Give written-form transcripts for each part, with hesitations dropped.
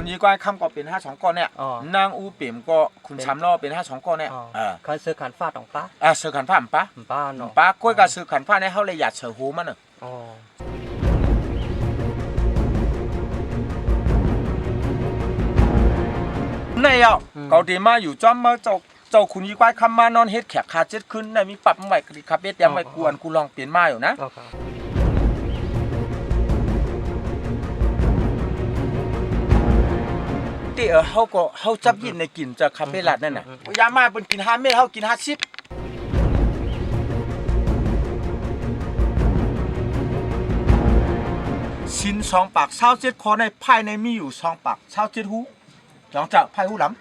ยี่ก้อยคำก็เป็น5 2ก้อนเนี่ยนางอูเปี่ยมก็คุณช้ำล้อเป็น5 2ก้อนเนี่ยเขาซื้อขันฟ้าตองป้าซื้อขันผ้าป้าเนาะป้าก้อยกับซื้อขันผ้าเนี่ยเขาเลยอยากเฉิดหูมันเนอะในเขาดีมาอยู่จ้อมมาเจ้าคุณยี่ก้อยคำมานอนเฮ็ดแขกขาเจ็ดขึ้นในมีปรับใหม่คาเบ็ดยังไม่กวนกูลองเปลี่ยนมาอยู่นะที่เขาจับยินในกินจากคาเฟ่ลัดนั่นน่ะยามาเป็นกิน5 เม็ดเขากิน50ชิ้น2 ปาก27 คอในภายในมีอยู่2 ปาก27 หูหลังจากภายหูหล้ำ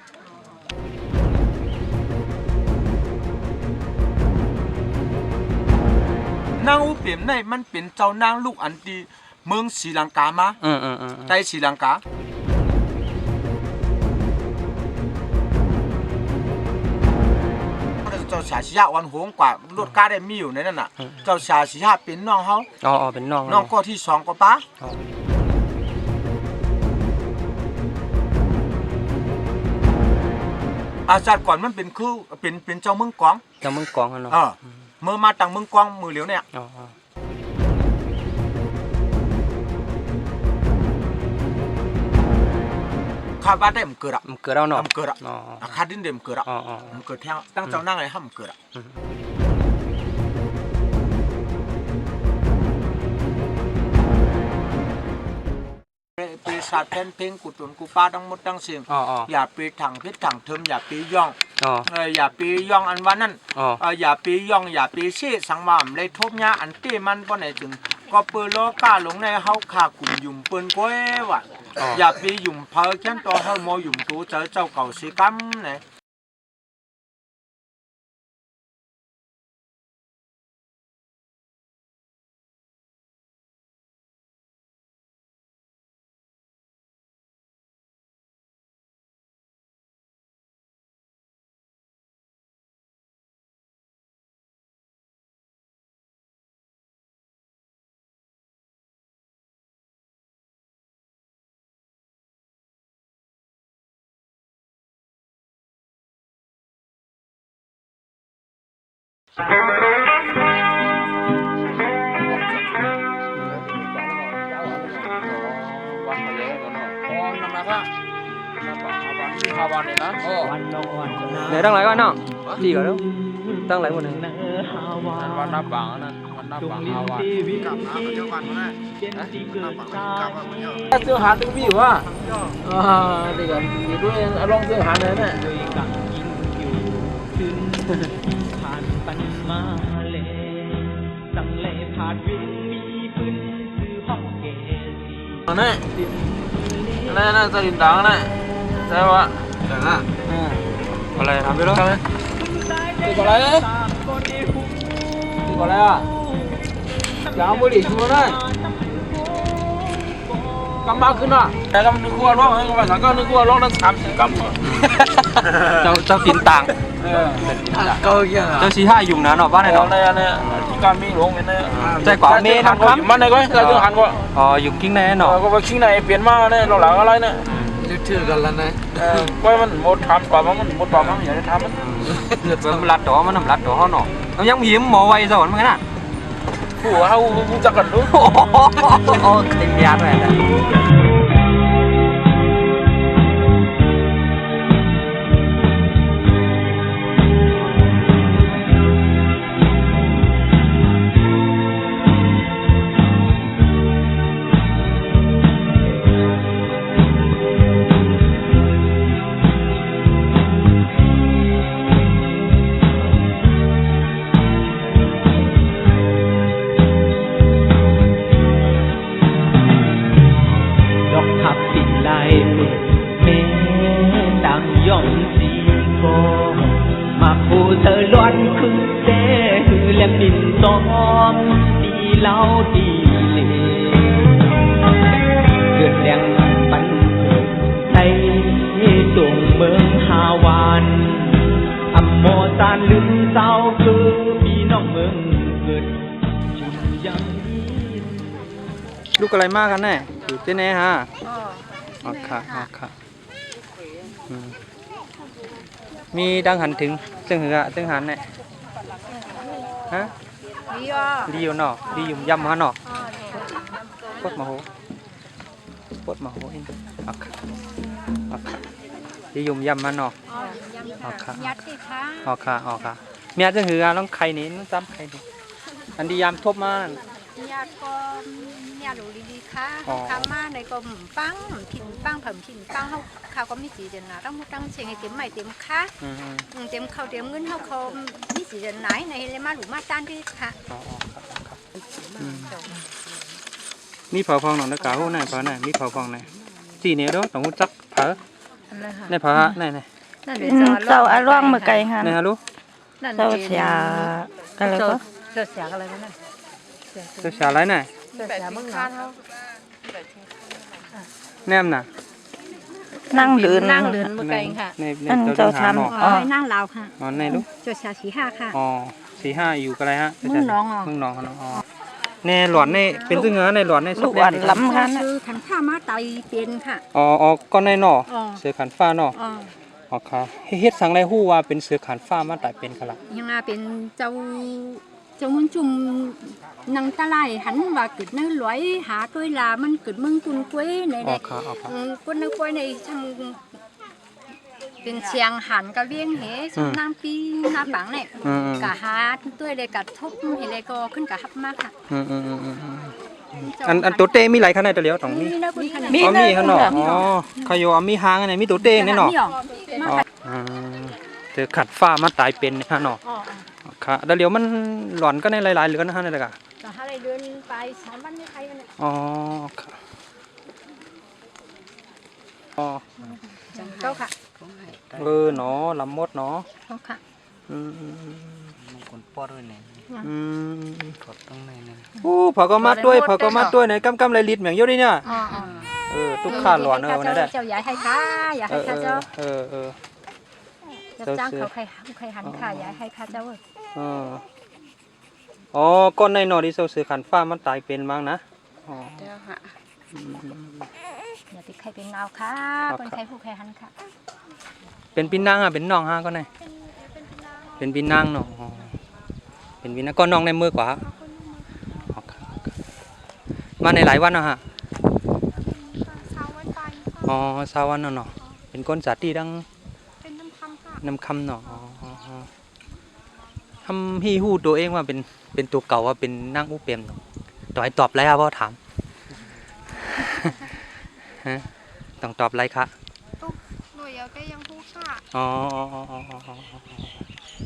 นางอูเปี่ยมในมันเป็นเจ้านางลูกอันดีเมืองศรีลังกามาใต้ศรีลังกาเจ้าชาชิยะวันหงกว่ารถก้าได้มีอยู่ในนั้นน่ะเจ้าชาชิยะเป็นน้องเขาเป็นน้องก็ที่2ก็ป้าอาจารย์ก่อนมันเป็นคือเป็นเจ้าเมืองกวางเนาะเมื่อมาตั้งเมืองกวางมือเหลียวเนี่ยข้าบ้านได้มันเกิดแล้วเนาะมันเกิดข้าดินเดิมเกิดมันเกิดแท้ตั้งเจ้านั่งอะไรห้ามเกิดปีศาจเพนเพลงกุตุนกุป้าทั้งหมดทั้งสิ่งอย่าปีถังพิษถังเทิมอย่าปีย่องอย่าปีย่องอันวันนั้นอย่าปีย่องอย่าปีชี้สังมามเลยทบยาอันตีมันป้อนไหนถึงก็เปิดโลก้าลงในเฮาขากุ่มยุ่มเปิ้นก้อยว่ะอย่าปียุ่มเพอแค่ตัวเฮาโมยุ่มตัวเจ้าเก่าสีกัมเนี่ยเนี่ยตั้งหลายก่อนเนาะดีกว่าแล้วตั้งหลายคนนึงวันนับบังนั่นวันนับบังเอาวันกลับมาเจ้าวันมาได้เสื้อหาตึงพี่วะดีกันดีด้วยลองเสื้อหาเลยเนี่ยผ่านปันมาเลยตั้งเลยผ่านวิ่งมีปืนซื้อห้องเกสีนั่นจะดินดังนั่นใช่ปะดังอ่ะอะไรทำไปแล้วตีก่อนอะไรตีก่อนอะไรอ่ะยาวบุหรี่ชัวร์เลยกำมาขึ้นอ่ะแต่กำนึกว่าร้องให้กำมาสังก็นึกว่าร้องนั้น30 กำเจ้ากินต่างก็ยังเจ้าชี้ห้ายุ่งนะเนาะบ้านไหนเนาะเนี่ยที่การมีหลวงเป็นเนี่ยใจกว่าเมย์ทำครับมันไหนก็ใจถึงหันก็อยู่กิ้งไหนเนาะก็ไปกิ้งไหนเปลี่ยนมาเนี่ยเราหลังอะไรเนี่ยชื่อกันแล้วนะก็มันหมดทำก่อนมันหมดต่อมันอย่าได้ทำมันมันรัดต่อมันทำรัดต่อเขาเนาะยังยิ้มหมอไวสอนเหมือนกันน่ะผู้เขาจะกันรู้โอ้เต็มยาเลยเล่าดีเลยเกิดแรงปันไทยจงเมืองฮาวานอำโมซานลืมเศร้าคือพี่น้องเมืองเกิดชุมยังนี้ลูกอะไรมากกันแน่อยู่ที่ไหนฮะ อ๋อค่ะอ๋อค่ะมีดังหันถึงจึงหือจึงหันเนี่ยฮะดีอยู่เนาะดีอยู่ยำฮะเนาะปวดมาโหอินอ๋อค่ะอ๋อค่ะดีอยู่ยำฮะเนาะอ๋อค่ะอ๋อค่ะอ๋อค่ะเมียจึงหือต้องใครนี่ต้องจำใครนี่อันดียามทบมาญาติก็ญาติรู้ดีๆค่ะคำมาในก็ปังผินปังผมผินปังเขาก็มีสีเดือนนะต้องเชียงให้เต็มใหม่เต็มค่ะเต็มเขาเต็มเงินเขามีสีเดือนไหนในเลยมาหรือมาต้านที่ค่ะมีเผาฟองหนองตะกาหู้ไหนเผาไหนมีเผาฟองไหนจีเนี้ยด้วยต้องจักเผาในเผาไหนเจ้าอาร่องมาไกลฮะ ในฮะลูก เจ้าเสียอะไรก็ เจ้าเสียอะไรนั่น เจ้าชาไรไหน เจ้าเสียมึงเขา แนมน่ะ นั่งเดิน มาไกลค่ะ ในเจ้าชาหนอ นั่งลาวค่ะ อ๋อในลูก เจ้าเสียสีห้าค่ะ อ๋อ4-5อยู่กันไรฮะ มึงน้องอ๋อในหลอดในเป็นซึ่งเหรอในหลอดใน ลูกอ่อนล้ำฮะ คือขันข้ามาไตเป็นค่ะ อ๋อก็ในหนอเสือขันฟ้าหนออ๋อค่ะเฮ็ดสังไรฮู้ว่าเป็นเสือขันฟ้ามาตายเป็นกันละ ยังเป็นเจ้ามึงจุ่มนังตะไลหันว่าเกิดในหลอยหาตัวลามันเกิดมึงกุนกล้วยในกุนกล้วยในทางเป็นเชียงหันกะเลี้ยงเหช่างนางปีหาปังเนี่ยกะหาตัวเลยกะทบเห็นเลยก็ขึ้นกะฮับมากค่ะอันตัวเต้มีหลายขนาดตัวเดียวต้องมีมีขนาดอ๋อขยอมีหางไงมีตัวเต้แน่นอนเจอขัดฟ้ามาตายเป็นฮะเนาะค่ะเดี๋ยวมันหลอนก็ในหลายๆเรือนนะฮะนี่แหละค่ะก็หาอะไรเดินไป3 วันไม่ใครกันเนี่ยอ๋อค่ะอ๋อเจ้าค่ะเนาะลำมดเนาะเจ้าค่ะคนปอดด้วยเนี่ยกดต้องในเนี่ยพอก็มาด้วยในกำไรลิตรเหมือนอยู่นี่เนี่ยทุกข้าหลอนวันนี้ได้เจ้าย้ายให้ค่ะย้ายให้ค่ะเจ้าเจ้าจ้างเขาใครหันค่ะย้ายให้ค่ะเจ้าอ๋อก้อนในนอที่เสือขันฟ้ามันตายเป็นมั้งนะเจ้าค่ะอย่าติดใครเป็นเงาค่ะเป็นใครผู้ใครหันค่ะเป็นปีนางเป็นน้องก็ไหนเป็นปีนางเนาะเป็นปีนางก็น้องในมือกว่ามาในหลายวันนะฮะ20 วันเนาะเป็นก้นสาตีดังน้ำคำเนาะทำฮีฮู้ตัวเองว่าเป็นตัวเก่าว่าเป็นนางอุเปมเนาะต่อให้ตอบไรครับพ่อถามต้องตอบไรคะหน่วยก็ยังพูดค่ะ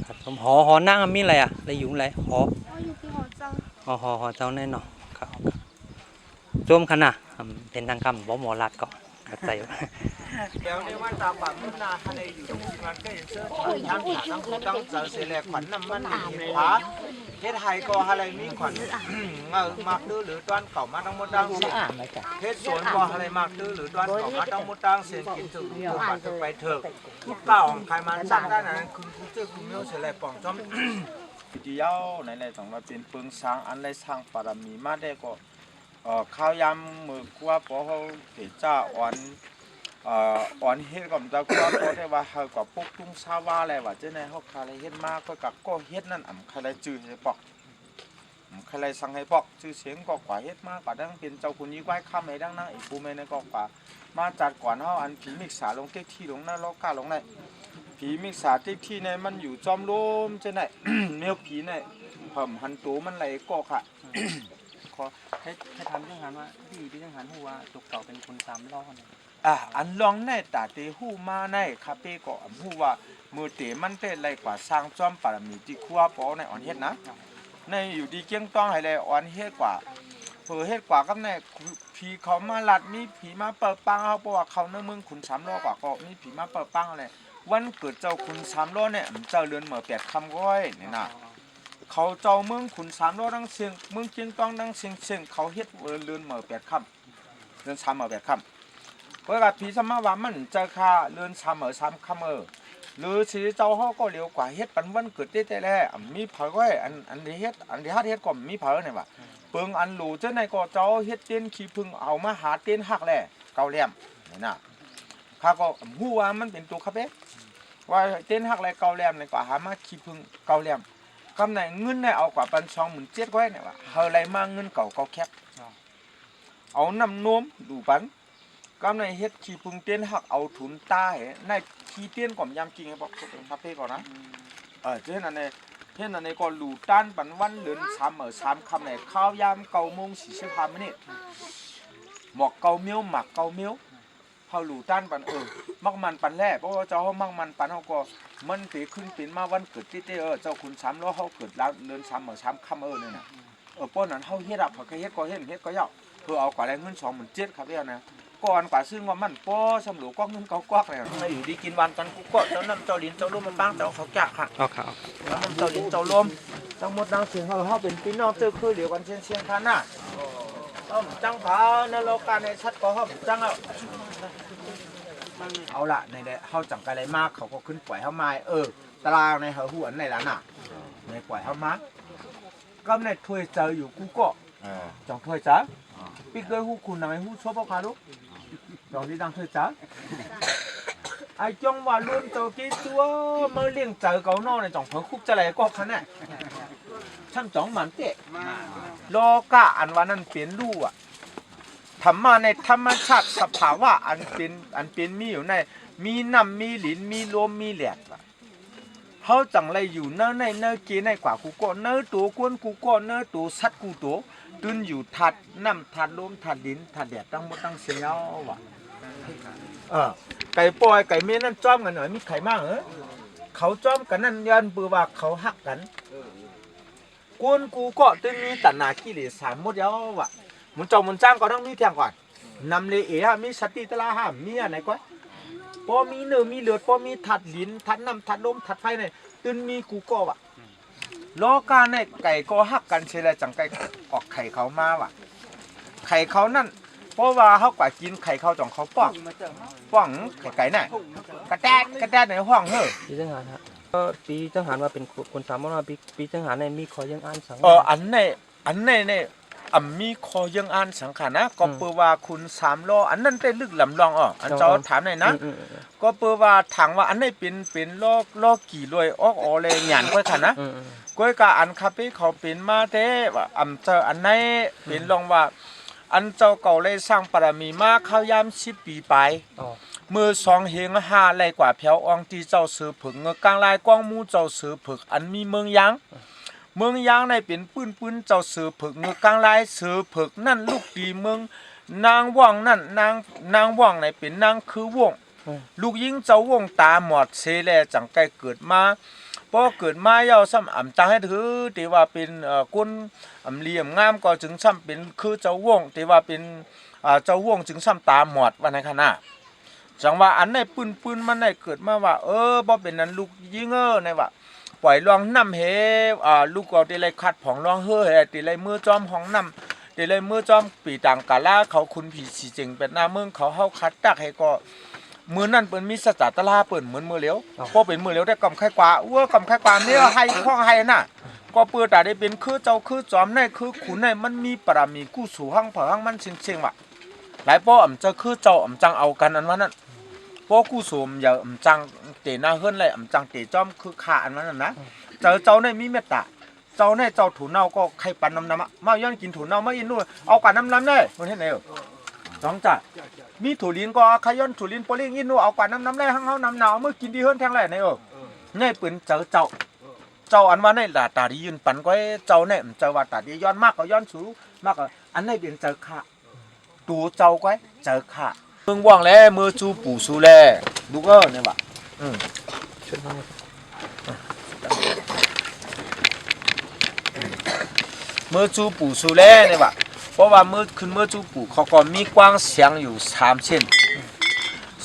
ครับผมหอนั่งมีอะไรอะไรอยู่อะไรอยู่ที่หอเจ้าหอเจ้าแน่นอนครับโจมขนาดเป็นทางคำบ่หมอรัดก็กระจายเดี๋ยวในวันตามแบบมุ่งหน้าทะเลอยู่ตรงที่มันก็เห็นเสื้อทั้งขาทั้งคู่ตั้งเจอเสียแหลกขวัญน้ำมันมีขวาเฮ็ดไทยก็อะไรมีขวัญมากดื้อหรือต้อนเก่ามาทั้งหมดดังเสียเฮ็ดสวนก็อะไรมากดื้อหรือต้อนเก่ามาทั้งหมดดังเสียกินถึงตัวปัดถึงไปเถอะทุกเก่าของใครมาสร้างได้นั้นคุณเจ้าคุณเมียวเสียแหลกป่องจอมที่เย้าในๆต้องมาเป็นเปิงสร้างอันไรสร้างปรมีมาได้ก็ข้าวยำมือกว่าพอเขาเกิดจ้าอ่อนเฮ็ดกับตะกัวก็ได้ว่าเฮากับปุ๊กตุ้งซาว่าอะไรว่าเจ้าในเฮาคาเลยเฮ็ดมากก็เฮ็ดนั่นคาเลยจื้อให้ปอกคาเลยสั่งให้ปอกชื่อเสียงก็กว่าเฮ็ดมากกว่าดังเป็นเจ้าคุณยี่ไว้ค่ำให้ดังนั้นอีกผู้แม่ในก็กว่ามาจัดก่อนเฮาอันผีมิกษาลงเต็กที่ลงหน้าโลกาลงในผีมิกษาเต็กที่ในมันอยู่จอมโลมเจ้าไหนแนวผีในเพิ่มหันตูมันไหลก็ค่ะให้ทำเรื่องงานว่าที่เรื่องงานฮู้ว่าตกเก่าเป็นคน3ล้อเนี่ยอันลองในตาเตหู้มาในคาเป้ก็ฮู้ว่ามือเตมันเป็นไรกว่าสร้างจอมปรมีที่ครัวปอในอ่อนเฮ็ดนะในอยู่ดีเกี้ยงต้องให้เลยอ่อนเฮ็ดกว่าเฮ็ดกว่ากับในผีเขามาลัดมีผีมาเปิดปังเฮาเพราะว่าเขาในเมืองขุน3ล้อกว่าก็มีผีมาเปิดปังอะไรวันเกิดเจ้าขุน3ล้อเนี่ยเจ้าเรือนเหมือ8 ค่ำก้อยนี่นะเขาเจ้าเมืองขุน3ล้อดังเสียงเมืองเกี้ยงต้องดังเสียงเขาเฮ็ดเรือนเหมือ8 ค่ำเรือน3เหมือ8 ค่ำเพราะว่าผีสมาว่ามันจะค่าเรือน3เหมือ3 ค่ำหรือสิเจ้าเฮาก็เร็วกว่าเฮ็ดปันวันเกิดได้ๆแล้วมีเผาก้อยอันที่เฮ็ดก็มีเผาเนี่ยว่าเปิงอันหลูเจ้าในก็เจ้าเฮ็ดเต้นขี้พึ่งเอามาหาเต้นหักแหละเกาแหลม นี่นะข้าก็ฮู้ว่ามันเป็นตัวคาเฟ่ว่าเต้นหักไรเกาแหลมในกว่าหามาขี้พึ่งเกาแหลมคำไหนเงินเนี่ยเอากว่าปัน27,000ก้อยเนี่ยว่าเฮาไรมาเงินเก่าก็แคบเอาน้ำนมดูปันคำไหนเฮ็ดขี้พึ่งเต้นหักเอาถุนตาในขี้เต้นก่อมยำจริงบอกเป็นคาเฟ่ก่อนนะเช่นอันนี้ก็หลูต้านปันวันเดือน3คำไหนข้าวยำ9:45 นหมอกเกาเมียวหมักเกาเมียวเฮาหลูต้านปันมักมันปันแร่เพราะว่าเจ้าเฮามักมันปันเฮาก็มันสิขึ้นเป็นมาวันเกิดที่เจ้าคุณ3ล้อเฮาเกิดแล้วเดือน3ค่ำนี่น่ะป้อนนั้นเฮาเฮ็ดเฮ็ดก็เฮ็ดเพื่อเอากว่าแรงเงิน27,000ครับเนี่ยนะก่อนกว่าซึ่งว่ามันป้อสำหลูก็เงินเก่ากวักเนี่ยมาอยู่ดีกินวันกันกูก็เจ้าน้ำเจ้าลิ้นเจ้าลมมันบ้างเจ้าเขาจักค่ะน้ำเจ้าลิ้นเจ้าลมทั้งหมดทั้งสิ้นเฮาเป็นพี่น้องเจ้าคือเดียวกันเชียงคานน่ะจังผาในโลกาในชัดก็ห้องจังเอาละในเฮาจังอะไรมากเขาก็ขึ้นปล่อยเฮามาตารางในเฮาหัวในร้านน่ะในปล่อยเฮามาก็ในถ้วยเจออยู่กูก็จังถ้วยจ้าพี่เคยฮู้คุณทำไมฮู้ชอบพาลูกจองที่ดังถ้วยจ้าไอ้จ้องว่าล้วนเจ้ากี่ตัวมาเลี้ยงเจอเก่านอกในจ่องเพิ่งคุกจะอะไรก็คันน่ะช่างจ่องมันเตะโลกะอันว่านั้นเป็นลู่อ่ะธรรมะในธรรมชาติสภาวะอันเป็นมีอยู่ในมีน้ำมีหลินมีลมมีแหลกเขาจังไรอยู่เนื้อในเกในกว่ากูก็เนื้อตัวกวนกูก็เนื้อตัวสัตว์กูตัวตื่นอยู่ทัดน้ำทัดลมทัดลิ้นทัดแดดตั้งหมดตั้งเสียวว่ะไก่ปล่อยไก่เมียนั่นจ้อมกันหน่อยมีไข่มากเขาจ้อมกันนั่นยันปือว่าเขาหักกันกวนกูก็ตื่นมีตัณหากิเลสหมดแล้วว่ะมันจองมันจ้างก็ต้องมีเทียงก่อนนำเลยมีสติตลาห้ามมีอะไรก็พอมีเนื้อมีเลือดพอมีทัดลิ้นทัดน้ำทัดลมทัดไฟเนี่ยตื่นมีกูก็ว่ะล้อกาเนี่ยไก่ก็หักกันเชลจังไก่ออกไข่เขามาว่ะไข่เขานั่นเพราะว่าเขากว่ากินไข่เขาจ่องเขาป้องไก่น่ะกระแดดในห้องปีจังหารฮะปีจังหารว่าเป็นคนสามว่าปีจังหารในมีขอยังอ่านสังอันในมีคอยังอ่านสังขารนะก็เปิดว่าคุณ3ล้ออันนั้นได้ลึกลำลองอันเจ้าถามหน่อยนะก็เปิดว่าถามว่าอันนี้เป็นล้อกี่รวยออกเลยหยานก้อยขันนะก้อยกะอันคาเฟ่เขาเป็นมาเต้ว่าเจ้าอันไหนเป็นลองว่าอันเจ้าเก่าเลยสร้างปรมีมาเข้ายาม10 ปีไปมือ2 เฮง5ไรกว่าแผวอองที่เจ้าซื้อผึ่งเงกลางลายกว้างมูเจ้าซื้อผึกอันมีเมืองยังในเป็นปืนเจ้าสือผึกเงกลางลายสือผึกนั่นลูกดีเมืองนางว่องนั่นนางว่องในเป็นนางคือว่องลูกยิงเจ้าว่องตาหมอดเสแลจังไกเกิดมาพอเกิดมาเย้าซ้ำอ่ำจังให้ถือที่ว่าเป็นคนเหลี่ยมงามก็จึงซ้ำเป็นคือเจ้าว่องที่ว่าเป็นเจ้าว่องจึงซ้ำตาหมอดวันในขณะจังว่าอันในปืนมันในเกิดมาว่าบ่เป็นนั้นลูกยิงในว่าปล่อยลองน้ำลูกเอาตีไรขัดผ่องลองตีไรมือจอมห้องน้ำตีไรมือจอมปีต่างกาลาเขาคุณผีสีเจงเป็นหน้าเมืองเขาเฮาคัดตักให้ก็มือนั่นเปิ้นมีสัจตลาเปิ้นเหมือนมือเหลียวพอเป็นมือเหลียวได้กำไข่กว่ากำไข่กว่าเนี่ยให้ข้องให้น่ะก็เปิดแต่ได้เป็นคือเจ้าคือจอมในคือขุนในมันมีปรามีกู้สู่ห้างเผาห้างมันเชียงว่ะหลายป้อจะคือเจ้าจังเอากันอันว่านั่นป้อกู้สู่อย่าจังเตะหน้าเฮือนเลยจังเตะจอมคือขาอันนั้นนะเจ้าในมีเมตตาเจ้าในเจ้าถูเน่าก็ใครปันน้ำมาย้อนกินถูเน่ามาอินนู่นเอากันน้ำเลยมันเห็นไหมจ้องจัดมีถูลินก็ขย้อนถูลินโปลิงอินนู่นเอากันน้ำเลยห้างเฮาน้ำหนาวเมื่อกินดีเฮือนแทงไรเนี่ยในปืนเจ้าอันว่าในตาดียืนปันก็เจ้าเนี่ยเจ้าว่าตาดีย้อนมากก็ย้อนสูมากก็อันในเป็นเจ้าขาตัวเจ้าก็เจ้าขาเมืองว่างแล้วมือจูปู่สูแลดูก็เนี่ยว่ะเมื่อจูปู่สูแลเนี่ยว่ะเพราะว่าเมื่อจูปู่เขาก็มีกว้างเสียงอยู่3 เ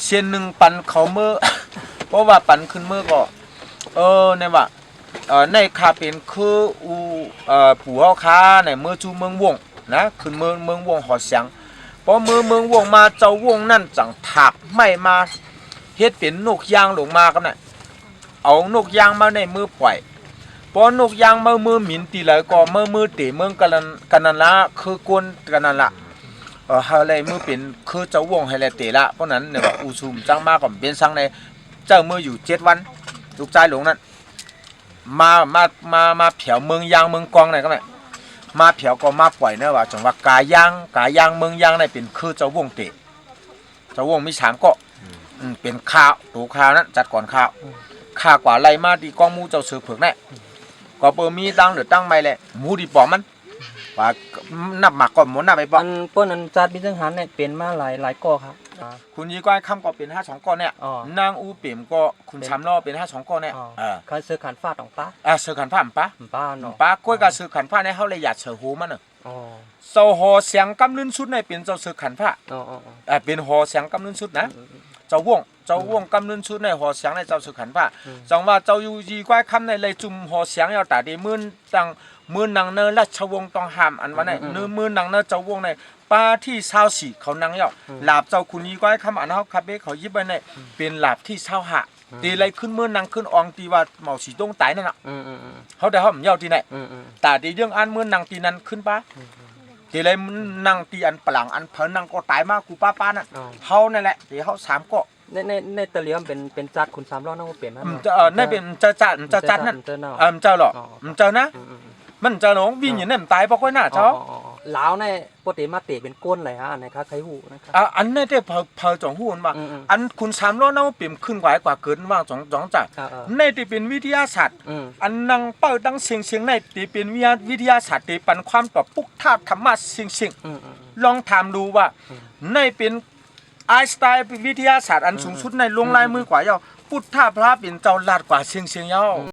ส้น1ปันเขาเมื่อเพราะว่าปันขึ้นเมื่อก็เนี่ยว่ะในคาเป็นคือปู่เฮาค้าในเมื่อจูเมืองวงนะขึ้นเมืองวงหอเสียงพอเมืองวงมาเจ้าวงนั่นจังถักไม่มาเฮ็ดเป็นนกยางลงมากันน่ะเอานกยางมาในมือปล่อยพอนกยางมือหมิ่นตีเลยก็มือเตะเมืองกันนั่นละคือกวนกันนั่นละ เฮาเลยมือเป็นคือเจ้าวงให้แลเตละเพราะนั้นเนี่ยว่าอูซุมจังมาก็เป็นสังในเจ้ามืออยู่7วันลูกชายหลวงนั้นมาเผียวเมืองยางเมืองกองไหนก็ได้มาเผียวก็มาปล่อยเนอะว่าจังว่ากายางเมืองยางในเป็นคือเจ้าวงเตเจ้าวงมี3เกาะเป็นข้าวตัวข้าวนั้นจัดก่อนข้าวข้ากว่าไล่มาดีกองมูเจ้าสือเผือกแน่ก็เปิมีตั้งหรือตั้งไม่แหละมูดีปอมันว่านับหมักก่อนหมดนับไปปอ อันเปิ้นอันจัดมีสังหารเนี่ยเป็นมาหลายก่อครับ คุณยี่ก้อยคำก็เป็น52ก้อนเนี่ยนางอูเปี่ยมก็คุณช้ำล้อเป็น52ก้อนเนี่ยเขาซื้อขันฟ้าของป้า เสือขันผ้าป้า ป้าเนาะ ป้าก้อยกับเสือขันผ้าในเฮาเลยอยากเสือหูมันเนอะเจ้าหอเสียงกำลื่นสุดในเป็นเจ้าเสือขันผ้าเป็นหอเสียงกำลื่นสุดนะเจ้าวงกำลื่นสุดในหอเสียงในเจ้าเสือขันผ้าจังว่าเจ้าอยู่ยี่ก้อยคำในเลยจุ่มหอเสียงยาวตาดีมื่นตังมื่นนางเนอราชวงศ์ต้องห้ามอันว่าในเนื้อมื่นนางเนอเจ้าวงในป้าที่เศร้าสีเขานั่งยาวหลาบเจ้าคุณยี่ก้อยคำอันเขาคาเบ้เขายิบไปในเป็นหลาบที่เศร้าหะตีไรขึ้นมื่นนางขึ้นอองตีว่าเหมาสีตรงตายนั่นน่ะเขาได้เขาไม่ยาวตีไหนแต่ตีเรื่องอันมื่นนางตีนั้นขึ้นป้าตีไรนางตีอันปลังอันเพลินนางก็ตายมากกูป้านั่นเขานั่นแหละตีเขา3ก็ในตะเลียมเป็นจัดคุณ3ล้อนั่นก็เปลี่ยนมั้ยนั่นเป็นเจ้านั่นเจ้าหรอเจ้านะมันเจ้าหลงวิ่งอย่างนั้นตายเพราะก้อยหน้าเจ้าลาวในปกติมาเตะเป็นก้นเลยฮะอันไหนคะใครหูนะครับอันนี้ได้เพอจ่องหูว่าอันคุณ3ล้อนั่นเปลี่ยนขึ้นกว่าเกินว่าจ่องจัดในที่เป็นวิทยาศาสตร์อันนังเป้าตั้งเสียงในที่เป็นวิทยาศาสตร์ที่ปันความต่อปุกธาตุธรรมะเสียงลองถามดูว่าในเป็นไอน์สไตน์วิทยาศาสตร์อันสูงสุดในลงลายมือกว่าเยาพุทธพระเป็นเจ้าลาดกว่าเสียงเยา